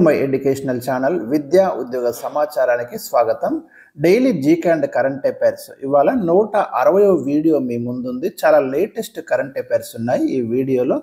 My educational channel విద్యా ఉద్యోగ సమాచారానికి స్వాగతం. Daily GK and current affairs ఇవాళ 160వ వీడియో మీ ముందుంది. చాలా లేటెస్ట్ కరెంట్ అఫైర్స్ ఉన్నాయి ఈ వీడియోలో.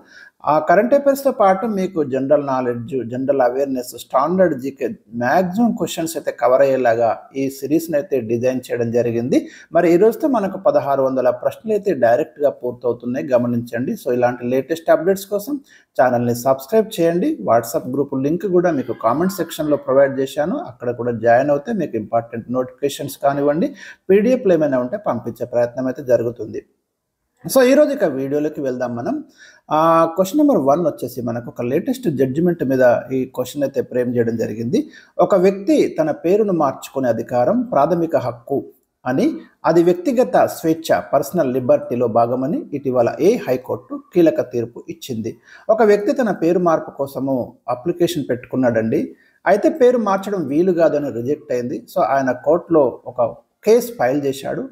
ఆ కరెంట్ అఫైర్స్తో పాటు మీకు general knowledge, general awareness, standard GK maximum questions అయితే కవర్ అయ్యేలాగా ఈ సిరీస్ని అయితే డిజైన్ చేయడం జరిగింది. మరి ఈ రోజుతో మనకు 1600 ప్రశ్నలు అయితే డైరెక్ట్గా పూర్తవుతున్నాయి, గమనించండి. సో ఇలాంటి లేటెస్ట్ అప్డేట్స్ కోసం ఛానల్ని సబ్స్క్రైబ్ చేయండి. వాట్సాప్ గ్రూప్ లింక్ కూడా మీకు కామెంట్ సెక్షన్లో ప్రొవైడ్ చేశాను, అక్కడ కూడా జాయిన్ అవుతే మీకు ఇంపార్టెంట్ నోటిఫికేషన్స్ కానివ్వండి, పీడిఎఫ్లు ఏమైనా ఉంటే పంపించే ప్రయత్నం అయితే జరుగుతుంది. సో ఈరోజు ఇక వీడియోలోకి వెళ్దాం మనం. క్వశ్చన్ నెంబర్ 1 వచ్చేసి మనకు ఒక లేటెస్ట్ జడ్జిమెంట్ మీద ఈ క్వశ్చన్ అయితే ఫ్రేమ్ చేయడం జరిగింది. ఒక వ్యక్తి తన పేరును మార్చుకునే అధికారం ప్రాథమిక హక్కు అని, అది వ్యక్తిగత స్వేచ్ఛ పర్సనల్ లిబర్టీలో భాగమని ఇటీవల హైకోర్టు కీలక తీర్పు ఇచ్చింది. ఒక వ్యక్తి తన పేరు మార్పు కోసము అప్లికేషన్ పెట్టుకున్నాడండి. అయితే పేరు మార్చడం వీలు కాదని రిజెక్ట్ అయింది. సో ఆయన కోర్టులో ఒక కేసు ఫైల్ చేశాడు.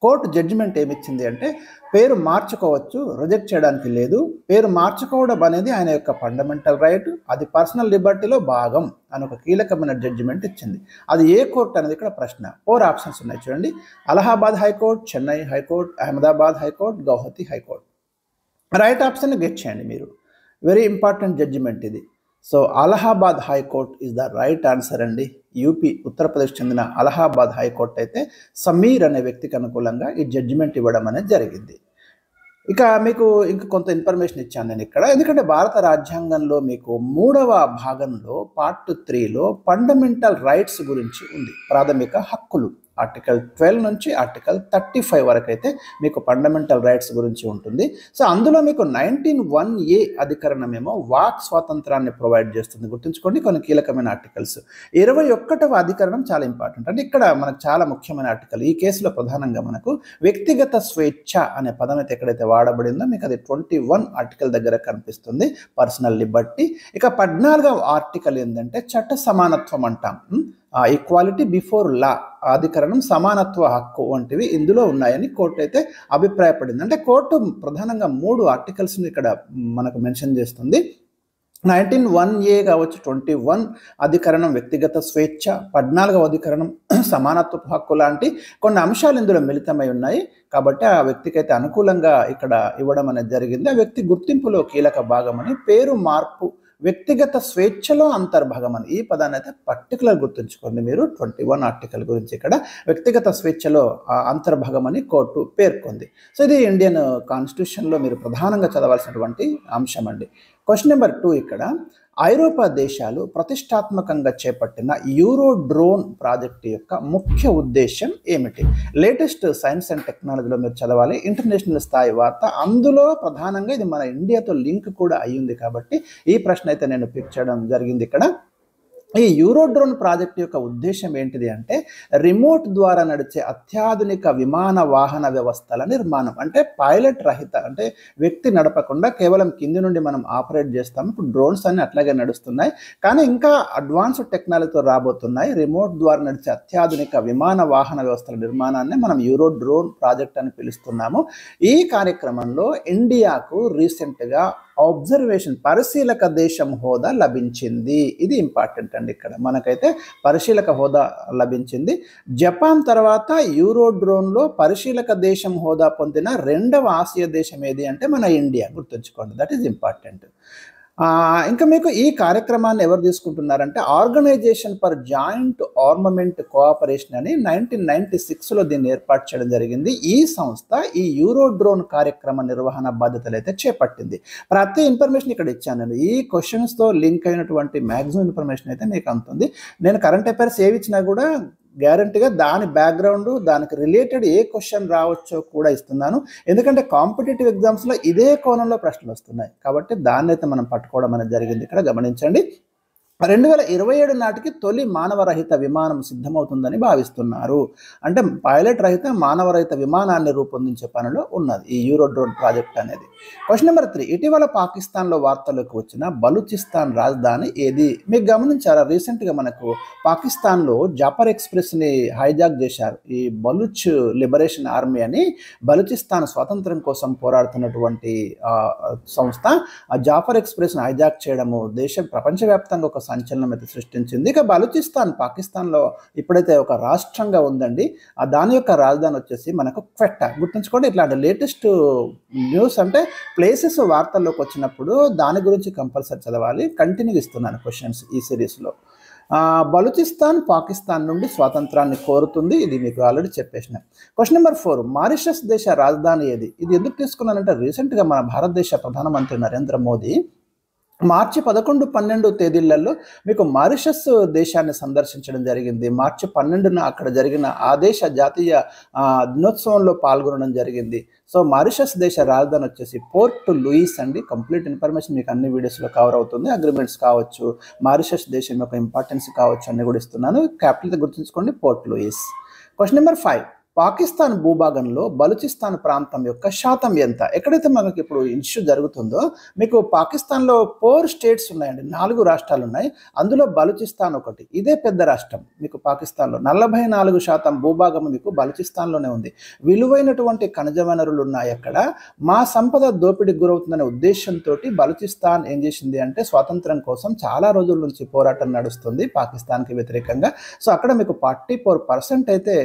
కోర్టు జడ్జిమెంట్ ఏమిచ్చింది అంటే పేరు మార్చుకోవచ్చు, రిజెక్ట్ చేయడానికి లేదు. పేరు మార్చుకోవడం అనేది ఆయన యొక్క ఫండమెంటల్ రైట్, అది పర్సనల్ లిబర్టీలో భాగం అని ఒక కీలకమైన జడ్జిమెంట్ ఇచ్చింది. అది ఏ కోర్టు అనేది ఇక్కడ ప్రశ్న. 4 ఆప్షన్స్ ఉన్నాయి చూడండి. Allahabad high court, Chennai high court, Ahmedabad high court, Guwahati high court. Right option get చేయండి మీరు. వెరీ ఇంపార్టెంట్ జడ్జిమెంట్ ఇది. So Allahabad high court is the right answer అండి. యూపీ ఉత్తరప్రదేశ్ చెందిన అలహాబాద్ హైకోర్టు అయితే సమీర్ అనే వ్యక్తికి అనుకూలంగా ఈ జడ్జిమెంట్ ఇవ్వడం అనేది జరిగింది. ఇక మీకు ఇంకా కొంత ఇన్ఫర్మేషన్ ఇచ్చాను నేను ఇక్కడ, ఎందుకంటే భారత రాజ్యాంగంలో మీకు 3వ భాగంలో పార్ట్ 3లో ఫండమెంటల్ రైట్స్ గురించి ఉంది. ప్రాథమిక హక్కులు ఆర్టికల్ 12 నుంచి ఆర్టికల్ 35 వరకు అయితే మీకు ఫండమెంటల్ రైట్స్ గురించి ఉంటుంది. సో అందులో మీకు 19(1)A అధికరణం ఏమో వాక్ స్వాతంత్రాన్ని ప్రొవైడ్ చేస్తుంది. గుర్తుంచుకోండి కొన్ని కీలకమైన ఆర్టికల్స్. 21వ అధికరణం చాలా ఇంపార్టెంట్, అంటే ఇక్కడ మనకు చాలా ముఖ్యమైన ఆర్టికల్. ఈ కేసులో ప్రధానంగా మనకు వ్యక్తిగత స్వేచ్ఛ అనే పదం అయితే ఎక్కడైతే వాడబడిందో మీకు అది 21 ఆర్టికల్ దగ్గర కనిపిస్తుంది, పర్సనల్ లిబర్టీ. ఇక 14వ ఆర్టికల్ ఏంటంటే చట్ట సమానత్వం అంటాం, ఈక్వాలిటీ బిఫోర్ లా అధికరణం, సమానత్వ హక్కు వంటివి ఇందులో ఉన్నాయని కోర్టు అయితే అభిప్రాయపడింది. అంటే కోర్టు ప్రధానంగా 3 ఆర్టికల్స్ని ఇక్కడ మనకు మెన్షన్ చేస్తుంది. 19(1)A కావచ్చు, 21 అధికరణం వ్యక్తిగత స్వేచ్ఛ, 14వ అధికరణం సమానత్వ హక్కు లాంటి కొన్ని అంశాలు ఇందులో మిళితమై ఉన్నాయి. కాబట్టి ఆ వ్యక్తికి అయితే అనుకూలంగా ఇక్కడ ఇవ్వడం అనేది జరిగింది. ఆ వ్యక్తి గుర్తింపులో కీలక భాగమని, పేరు మార్పు వ్యక్తిగత స్వేచ్ఛలో అంతర్భాగం అని, ఈ పదాన్ని అయితే పర్టికులర్ గుర్తుంచుకోండి మీరు. 21 ఆర్టికల్ గురించి ఇక్కడ వ్యక్తిగత స్వేచ్ఛలో అంతర్భాగం అని కోర్టు పేర్కొంది. సో ఇది ఇండియన్ కాన్స్టిట్యూషన్లో మీరు ప్రధానంగా చదవాల్సినటువంటి అంశం అండి. క్వశ్చన్ నెంబర్ 2 ఇక్కడ, ఐరోపా దేశాలు ప్రతిష్టాత్మకంగా చేపట్టిన యూరో డ్రోన్ ప్రాజెక్టు యొక్క ముఖ్య ఉద్దేశం ఏమిటి? లేటెస్ట్ సైన్స్ అండ్ టెక్నాలజీలో మీరు చదవాలి, ఇంటర్నేషనల్ స్థాయి వార్త. అందులో ప్రధానంగా ఇది మన ఇండియాతో లింక్ కూడా అయ్యింది కాబట్టి ఈ ప్రశ్న అయితే నేను పిక్ చేయడం జరిగింది ఇక్కడ. ఈ యూరో డ్రోన్ ప్రాజెక్ట్ యొక్క ఉద్దేశం ఏంటిది అంటే రిమోట్ ద్వారా నడిచే అత్యాధునిక విమాన వాహన వ్యవస్థల నిర్మాణం. అంటే పైలట్ రహిత, అంటే వ్యక్తి నడపకుండా కేవలం కింది నుండి మనం ఆపరేట్ చేస్తాం. ఇప్పుడు డ్రోన్స్ అన్ని అట్లాగే నడుస్తున్నాయి, కానీ ఇంకా అడ్వాన్స్డ్ టెక్నాలజీతో రాబోతున్నాయి. రిమోట్ ద్వారా నడిచే అత్యాధునిక విమాన వాహన వ్యవస్థల నిర్మాణాన్ని మనం యూరో డ్రోన్ ప్రాజెక్ట్ అని పిలుస్తున్నాము. ఈ కార్యక్రమంలో ఇండియాకు రీసెంట్గా అబ్జర్వేషన్ పరిశీలక దేశం హోదా లభించింది. ఇది ఇంపార్టెంట్ అండి. ఇక్కడ మనకైతే పరిశీలక హోదా లభించింది. జపాన్ తర్వాత యూరో డ్రోన్లో పరిశీలక దేశం హోదా పొందిన 2వ ఆసియా దేశం ఏది అంటే మన ఇండియా. గుర్తుంచుకోండి, దట్ ఈజ్ ఇంపార్టెంట్. ఇంకా మీకు ఈ కార్యక్రమాన్ని ఎవరు తీసుకుంటున్నారంటే organisation for joint armament cooperation అని 1996లో దీన్ని ఏర్పాటు చేయడం జరిగింది. ఈ సంస్థ ఈ యూరో డ్రోన్ కార్యక్రమ నిర్వహణ బాధ్యతలు అయితే చేపట్టింది. ప్రతి ఇన్ఫర్మేషన్ ఇక్కడ ఇచ్చాను. ఈ క్వశ్చన్స్తో లింక్ అయినటువంటి మ్యాక్సిమం ఇన్ఫర్మేషన్ అయితే మీకు అందుతుంది. నేను కరెంట్ అఫైర్స్ ఏవి ఇచ్చినా కూడా గ్యారంటీగా దాని బ్యాక్గ్రౌండ్, దానికి రిలేటెడ్ ఏ క్వశ్చన్ రావచ్చో కూడా ఇస్తున్నాను. ఎందుకంటే కాంపిటేటివ్ ఎగ్జామ్స్లో ఇదే కోణంలో ప్రశ్నలు వస్తున్నాయి కాబట్టి దాన్ని అయితే మనం పట్టుకోవడం అనేది జరిగింది. ఇక్కడ గమనించండి, 2027 నాటికి తొలి మానవరహిత విమానం సిద్ధమవుతుందని భావిస్తున్నారు. అంటే పైలట్ రహిత మానవరహిత విమానాన్ని రూపొందించే పనిలో ఉన్నది ఈ యూరో డ్రోన్ ప్రాజెక్ట్ అనేది. క్వశ్చన్ నెంబర్ 3, ఇటీవల పాకిస్తాన్లో వార్తలకు వచ్చిన బలూచిస్తాన్ రాజధాని ఏది? మీకు గమనించారా, రీసెంట్గా మనకు పాకిస్తాన్లో జాఫర్ ఎక్స్ప్రెస్ని హైజాక్ చేశారు. ఈ బలూచ్ లిబరేషన్ ఆర్మీ అని బలూచిస్తాన్ స్వాతంత్రం కోసం పోరాడుతున్నటువంటి సంస్థ జాఫర్ ఎక్స్ప్రెస్ని హైజాక్ చేయడము ప్రపంచవ్యాప్తంగా ఒక సంచలనం అయితే సృష్టించింది. ఇక బలూచిస్తాన్ పాకిస్తాన్లో ఇప్పుడైతే ఒక రాష్ట్రంగా ఉందండి. దాని యొక్క రాజధాని వచ్చేసి మనకు క్వెట్టా. గుర్తుంచుకోండి, ఇట్లాంటి లేటెస్ట్ న్యూస్ అంటే ప్లేసెస్ వార్తల్లోకి వచ్చినప్పుడు దాని గురించి కంపల్సరీ చదవాలి. కంటిన్యూ ఇస్తున్నాను క్వశ్చన్స్ ఈ సిరీస్లో. బలూచిస్తాన్ పాకిస్తాన్ నుండి స్వాతంత్రాన్ని కోరుతుంది. ఇది మీకు ఆల్రెడీ చెప్పేసిన. క్వశ్చన్ నెంబర్ 4, మారిషస్ దేశ రాజధాని ఏది? ఇది ఎందుకు తీసుకున్నానంటే రీసెంట్గా మన భారతదేశ ప్రధానమంత్రి నరేంద్ర మోదీ మార్చి 11, 12 తేదీలలో మీకు మారిషస్ దేశాన్ని సందర్శించడం జరిగింది. మార్చి 12న అక్కడ జరిగిన ఆ దేశ జాతీయ దినోత్సవంలో పాల్గొనడం జరిగింది. సో మారిషస్ దేశ రాజధాని వచ్చేసి పోర్ట్ లూయిస్ అండి. కంప్లీట్ ఇన్ఫర్మేషన్ మీకు అన్ని వీడియోస్లో కవర్ అవుతుంది. అగ్రిమెంట్స్ కావచ్చు, మారిషస్ దేశం యొక్క ఇంపార్టెన్స్ కావచ్చు అన్ని కూడా ఇస్తున్నాను. క్యాపిటల్ గుర్తుంచుకోండి, port Louis. Question number 5, Pakistan భూభాగంలో బలూచిస్తాన్ ప్రాంతం యొక్క శాతం ఎంత? ఎక్కడైతే మనకి ఇప్పుడు ఇష్యూ జరుగుతుందో మీకు పాకిస్తాన్లో 4 స్టేట్స్ ఉన్నాయండి, 4 రాష్ట్రాలు ఉన్నాయి. అందులో బలూచిస్తాన్ ఒకటి. ఇదే పెద్ద రాష్ట్రం మీకు పాకిస్తాన్లో. 44% భూభాగం మీకు బలూచిస్తాన్లోనే ఉంది. విలువైనటువంటి ఖనిజ వనరులు ఉన్నాయి అక్కడ. మా సంపద దోపిడీకి గురవుతుందనే ఉద్దేశంతో బలూచిస్తాన్ ఏం చేసింది అంటే స్వాతంత్రం కోసం చాలా రోజుల నుంచి పోరాటం నడుస్తుంది పాకిస్తాన్కి వ్యతిరేకంగా. సో అక్కడ మీకు 44% అయితే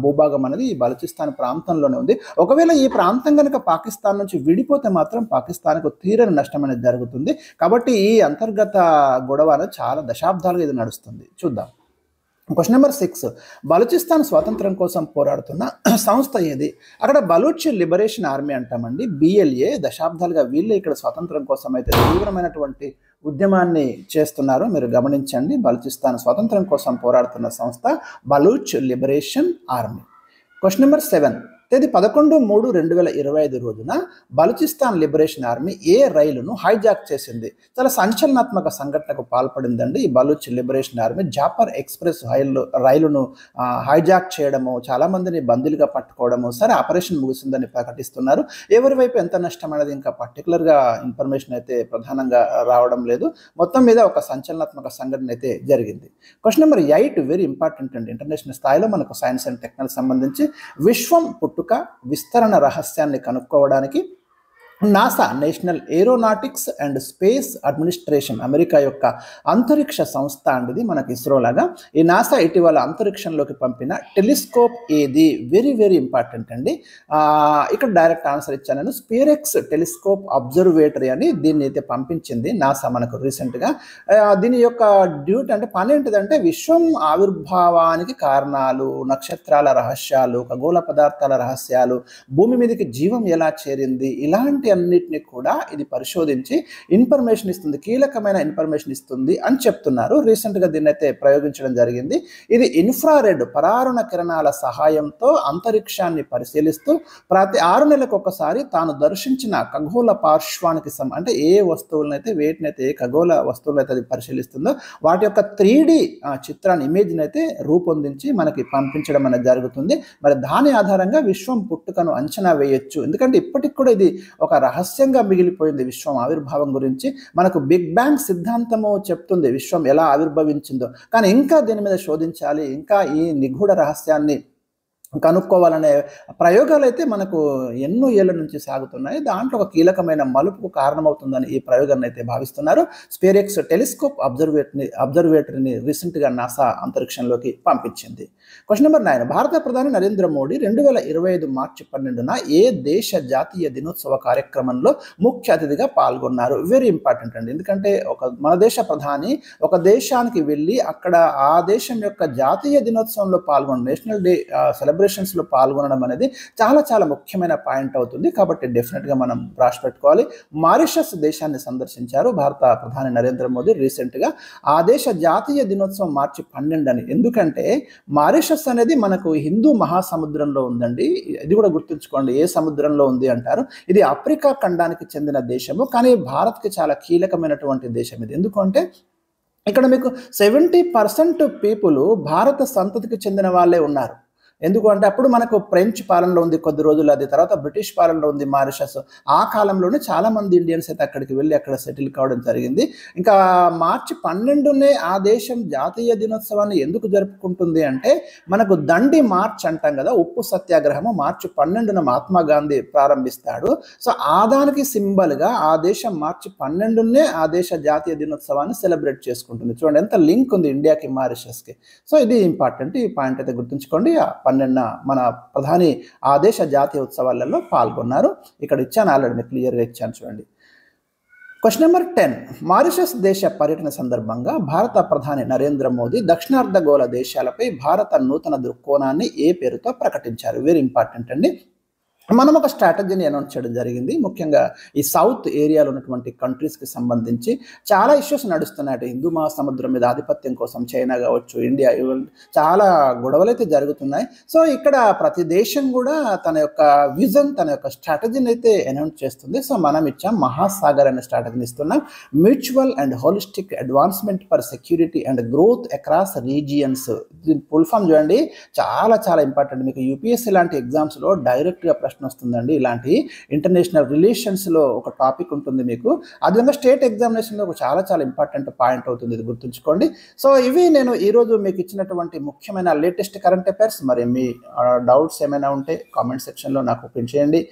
భూభాగం అనేది ఈ బలూచిస్తాన్ ప్రాంతంలోనే ఉంది. ఒకవేళ ఈ ప్రాంతం కనుక పాకిస్తాన్ నుంచి విడిపోతే మాత్రం పాకిస్తాన్కు తీరని నష్టం అనేది జరుగుతుంది. కాబట్టి ఈ అంతర్గత గొడవ అనేది చాలా దశాబ్దాలుగా ఇది నడుస్తుంది. చూద్దాం. క్వశ్చన్ నెంబర్ 6, బలూచిస్తాన్ స్వాతంత్రం కోసం పోరాడుతున్న సంస్థ ఏది? అక్కడ బలూచ్ లిబరేషన్ ఆర్మీ అంటామండి, BLA. దశాబ్దాలుగా వీళ్ళే ఇక్కడ స్వాతంత్రం కోసం అయితే తీవ్రమైనటువంటి ఉద్యమాన్ని చేస్తున్నారు. మీరు గమనించండి, బలూచిస్తాన్ స్వాతంత్రం కోసం పోరాడుతున్న సంస్థ Baloch liberation army. Question number 7, తేదీ 11/3/2025 రోజున బలూచిస్తాన్ లిబరేషన్ ఆర్మీ ఏ రైలును హైజాక్ చేసింది? చాలా సంచలనాత్మక సంఘటనకు పాల్పడిందండి ఈ Baloch liberation army. Jaffar express రైలును హైజాక్ చేయడము, చాలామందిని బందీలుగా పట్టుకోవడము. సరే, ఆపరేషన్ ముగిసిందని ప్రకటిస్తున్నారు. ఎవరి వైపు ఎంత నష్టం అనేది ఇంకా పర్టికులర్గా ఇన్ఫర్మేషన్ అయితే ప్రధానంగా రావడం లేదు. మొత్తం మీద ఒక సంచలనాత్మక సంఘటన అయితే జరిగింది. క్వశ్చన్ నెంబర్ 8 వెరీ ఇంపార్టెంట్ అండి. ఇంటర్నేషనల్ స్థాయిలో మనకు సైన్స్ అండ్ టెక్నాలజీ సంబంధించి విశ్వం పుట్టుక విస్తరణ రహస్యాన్ని కనుక్కోవడానికి NASA, national aeronautics and space administration, America యొక్క అంతరిక్ష సంస్థ అండిది మనకి ఇస్రో లాగా. ఈ నాసా ఇటీవల అంతరిక్షంలోకి పంపిన టెలిస్కోప్ ఏది? వెరీ వెరీ ఇంపార్టెంట్ అండి. ఇక్కడ డైరెక్ట్ ఆన్సర్ ఇచ్చాను నేను. స్పిరెక్స్ టెలిస్కోప్ అబ్జర్వేటరీ అని దీన్ని అయితే పంపించింది నాసా మనకు రీసెంట్గా. దీని యొక్క డ్యూటీ అంటే పని ఏంటిదంటే విశ్వం ఆవిర్భావానికి కారణాలు, నక్షత్రాల రహస్యాలు, ఖగోళ పదార్థాల రహస్యాలు, భూమి మీదకి జీవం ఎలా చేరింది, ఇలాంటి అన్నిటిని కూడా ఇది పరిశోధించి ఇన్ఫర్మేషన్ ఇస్తుంది, కీలకమైన ఇన్ఫర్మేషన్ ఇస్తుంది అని చెప్తున్నారు. రీసెంట్గా దీన్ని అయితే ప్రయోగించడం జరిగింది. ఇది ఇన్ఫ్రారెడ్ పరారుణ కిరణాల సహాయంతో అంతరిక్షాన్ని పరిశీలిస్తూ ప్రతి 6 నెలలకు ఒకసారి తాను దర్శించిన ఖగోళ పార్శ్వానికి అంటే ఏ వస్తువులనైతే వేటినైతే ఏ ఖగోళ వస్తువులైతే అది పరిశీలిస్తుందో వాటి యొక్క 3D చిత్రాన్ని, ఇమేజ్ని అయితే రూపొందించి మనకి పంపించడం అనేది జరుగుతుంది. మరి దాని ఆధారంగా విశ్వం పుట్టుకను అంచనా వేయొచ్చు. ఎందుకంటే ఇప్పటికి కూడా ఇది ఒక రహస్యంగా మిగిలిపోయింది విశ్వం ఆవిర్భావం గురించి. మనకు బిగ్ బ్యాంగ్ సిద్ధాంతము చెప్తుంది విశ్వం ఎలా ఆవిర్భవించిందో, కానీ ఇంకా దీని మీద శోధించాలి, ఇంకా ఈ నిగూఢ రహస్యాన్ని కనుక్కోవాలనే ప్రయోగాలు అయితే మనకు ఎన్నో ఏళ్ల నుంచి సాగుతున్నాయి. దాంట్లో ఒక కీలకమైన మలుపుకు కారణమవుతుందని ఈ ప్రయోగాన్ని అయితే భావిస్తున్నారు. స్పిరెక్స్ టెలిస్కోప్ అబ్జర్వేటరీని రీసెంట్గా నాసా అంతరిక్షంలోకి పంపించింది. క్వశ్చన్ నెంబర్ 9, భారత ప్రధాని నరేంద్ర మోడీ 2025 మార్చి 12న ఏ దేశ జాతీయ దినోత్సవ కార్యక్రమంలో ముఖ్య అతిథిగా పాల్గొన్నారు? వెరీ ఇంపార్టెంట్ అండి. ఎందుకంటే మన దేశ ప్రధాని ఒక దేశానికి వెళ్ళి అక్కడ ఆ దేశం యొక్క జాతీయ దినోత్సవంలో పాల్గొన్న, నేషనల్ డే సెలబ్రేషన్స్లో పాల్గొనడం అనేది చాలా చాలా ముఖ్యమైన పాయింట్ అవుతుంది. కాబట్టి డెఫినెట్గా మనం రాసి పెట్టుకోవాలి. మారిషస్ దేశాన్ని సందర్శించారు భారత ప్రధాని నరేంద్ర మోదీ రీసెంట్గా. ఆ దేశ జాతీయ దినోత్సవం మార్చి 12 అని. ఎందుకంటే మారిషస్ అనేది మనకు హిందూ మహాసముద్రంలో ఉందండి. ఇది కూడా గుర్తుంచుకోండి. ఏ సముద్రంలో ఉంది అంటారు. ఇది ఆఫ్రికా ఖండానికి చెందిన దేశము, కానీ భారత్కి చాలా కీలకమైనటువంటి దేశం ఇది. ఎందుకంటే ఇక్కడ మీకు 70% పీపుల్ భారత సంతతికి చెందిన వాళ్ళే ఉన్నారు. ఎందుకు అంటే అప్పుడు మనకు ఫ్రెంచ్ పాలనలో ఉంది కొద్ది రోజులు, అది తర్వాత బ్రిటిష్ పాలనలో ఉంది మారిషస్. ఆ కాలంలోనే చాలామంది ఇండియన్స్ అయితే అక్కడికి వెళ్ళి అక్కడ సెటిల్ కావడం జరిగింది. ఇంకా మార్చి 12నే ఆ దేశం జాతీయ దినోత్సవాన్ని ఎందుకు జరుపుకుంటుంది అంటే, మనకు దండి మార్చ్ అంటాం కదా, ఉప్పు సత్యాగ్రహము మార్చి 12న మహాత్మా గాంధీ ప్రారంభిస్తాడు. సో ఆ దానికి సింబల్గా ఆ దేశం మార్చి 12నే ఆ దేశ జాతీయ దినోత్సవాన్ని సెలబ్రేట్ చేసుకుంటుంది. చూడండి ఎంత లింక్ ఉంది ఇండియాకి మారిషస్కి. సో ఇది ఇంపార్టెంట్, ఈ పాయింట్ అయితే గుర్తుంచుకోండి. 12న మన ప్రధాని ఆ దేశ జాతీయ ఉత్సవాలలో పాల్గొన్నారు. ఇక్కడ ఇచ్చాను ఆల్రెడీ, మీకు క్లియర్గా ఇచ్చాను చూడండి. Question number 10. మారిషస్ దేశ పర్యటన సందర్భంగా భారత ప్రధాని నరేంద్ర మోదీ దక్షిణార్ధగోళ దేశాలపై భారత నూతన దృక్కోణాన్ని ఏ పేరుతో ప్రకటించారు? వెరీ ఇంపార్టెంట్ అండి. మనం ఒక స్ట్రాటజీని అనౌన్స్ చేయడం జరిగింది. ముఖ్యంగా ఈ సౌత్ ఏరియాలో ఉన్నటువంటి కంట్రీస్కి సంబంధించి చాలా ఇష్యూస్ నడుస్తున్నాయి. హిందూ మహాసముద్రం మీద ఆధిపత్యం కోసం చైనా కావచ్చు, ఇండియా, చాలా గొడవలు అయితే జరుగుతున్నాయి. సో ఇక్కడ ప్రతి దేశం కూడా తన యొక్క విజన్, తన యొక్క స్ట్రాటజీని అయితే అనౌన్స్ చేస్తుంది. సో మనం ఇచ్చాం మహాసాగర్ అనే స్ట్రాటజీని ఇస్తున్నాం. Mutual and holistic advancement for security and growth across regions. దీని ఫుల్ ఫామ్ చూడండి, చాలా చాలా ఇంపార్టెంట్. మీకు యూపీఎస్సీ లాంటి ఎగ్జామ్స్లో డైరెక్ట్గా ప్రశ్న వస్తుందండి. ఇలాంటి ఇంటర్నేషనల్ రిలేషన్స్లో ఒక టాపిక్ ఉంటుంది మీకు. అదేవిధంగా స్టేట్ ఎగ్జామినేషన్లో ఒక చాలా చాలా ఇంపార్టెంట్ పాయింట్ అవుతుంది, ఇది గుర్తుంచుకోండి. సో ఇవి నేను ఈరోజు మీకు ఇచ్చినటువంటి ముఖ్యమైన లేటెస్ట్ కరెంట్ అఫైర్స్. మరి మీ డౌట్స్ ఏమైనా ఉంటే కామెంట్ సెక్షన్లో నాకు పిన్ చేయండి.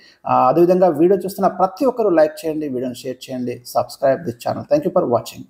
అదేవిధంగా వీడియో చూస్తున్న ప్రతి ఒక్కరూ లైక్ చేయండి, వీడియోని షేర్ చేయండి, subscribe this channel. Thank you for watching.